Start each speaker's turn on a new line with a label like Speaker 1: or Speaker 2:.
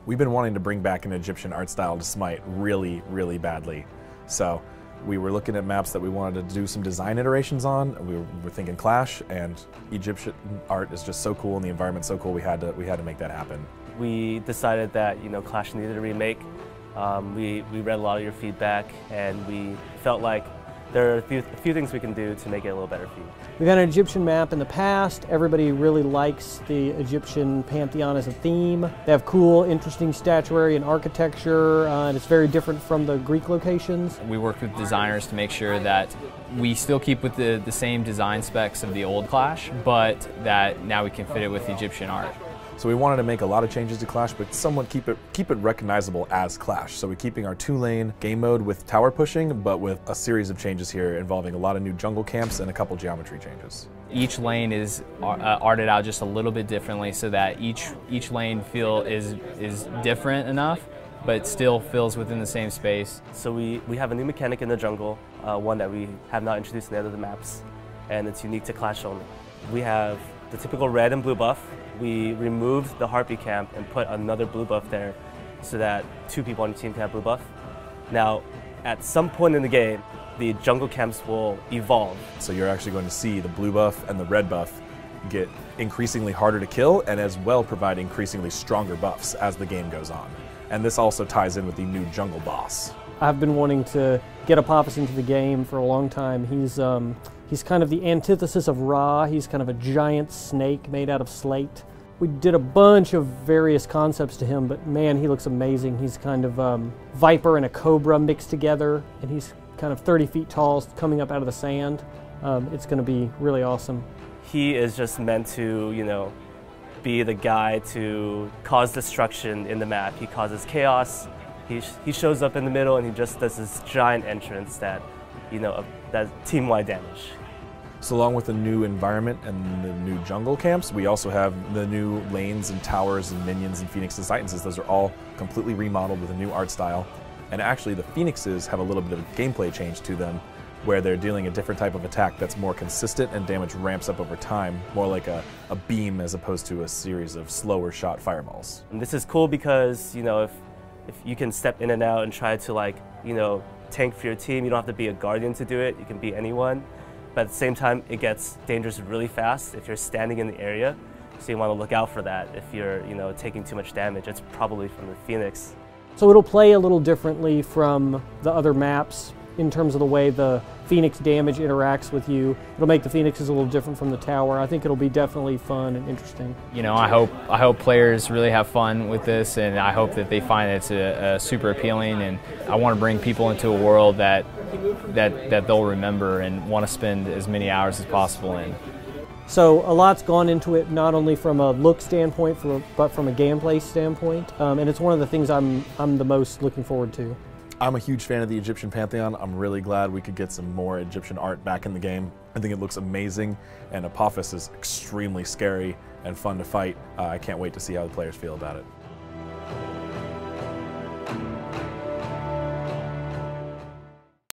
Speaker 1: We've been wanting to bring back an Egyptian art style to Smite really, really badly. So we were looking at maps that we wanted to do some design iterations on. We were thinking Clash, and Egyptian art is just so cool and the environment's so cool, we had to make that happen.
Speaker 2: We decided that Clash needed a remake. We read a lot of your feedback, and we felt like there are a few things we can do to make it a little better for you.
Speaker 3: We've had an Egyptian map in the past. Everybody really likes the Egyptian pantheon as a theme. They have cool, interesting statuary and architecture, and it's very different from the Greek locations.
Speaker 4: We worked with designers to make sure that we still keep with the same design specs of the old Clash, but that now we can fit it with Egyptian art.
Speaker 1: So we wanted to make a lot of changes to Clash, but somewhat keep it recognizable as Clash. So we're keeping our 2-lane game mode with tower pushing, but with a series of changes here involving a lot of new jungle camps and a couple geometry changes.
Speaker 4: Each lane is arted out just a little bit differently, so that each lane is different enough, but still fills within the same space.
Speaker 2: So we have a new mechanic in the jungle, one that we have not introduced in any of the maps, and it's unique to Clash only. We have the typical red and blue buff. We removed the Harpy camp and put another blue buff there so that 2 people on your team can have blue buff. Now, at some point in the game, the jungle camps will evolve.
Speaker 1: So you're actually going to see the blue buff and the red buff get increasingly harder to kill, and as well provide increasingly stronger buffs as the game goes on. And this also ties in with the new jungle boss.
Speaker 3: I've been wanting to get Apophis into the game for a long time. He's kind of the antithesis of Ra. He's kind of a giant snake made out of slate. We did a bunch of various concepts to him, but man, he looks amazing. He's kind of viper and a cobra mixed together, and he's kind of 30 feet tall, coming up out of the sand. It's going to be really awesome.
Speaker 2: He is just meant to, be the guy to cause destruction in the map. He causes chaos. He shows up in the middle, and he just does this giant entrance that, that team-wide damage.
Speaker 1: So along with the new environment and the new jungle camps, we also have the new lanes and towers and minions and Phoenixes, Titanses. Those are all completely remodeled with a new art style. And actually the Phoenixes have a little bit of a gameplay change to them, where they're dealing a different type of attack that's more consistent and damage ramps up over time, more like a beam as opposed to a series of slower shot fireballs.
Speaker 2: And this is cool because, if you can step in and out and try to tank for your team, you don't have to be a guardian to do it, you can be anyone. But at the same time, it gets dangerous really fast if you're standing in the area. So you want to look out for that. If you're taking too much damage, it's probably from the Phoenix.
Speaker 3: So it'll play a little differently from the other maps in terms of the way the Phoenix damage interacts with you. It'll make the Phoenixes a little different from the tower. I think it'll be definitely fun and interesting.
Speaker 4: I hope players really have fun with this, and I hope that they find it's super appealing, and I want to bring people into a world that they'll remember and want to spend as many hours as possible in.
Speaker 3: So a lot's gone into it, not only from a look standpoint, but from a gameplay standpoint, and it's one of the things I'm the most looking forward to.
Speaker 1: I'm a huge fan of the Egyptian pantheon. I'm really glad we could get some more Egyptian art back in the game. I think it looks amazing, and Apophis is extremely scary and fun to fight. I can't wait to see how the players feel about it.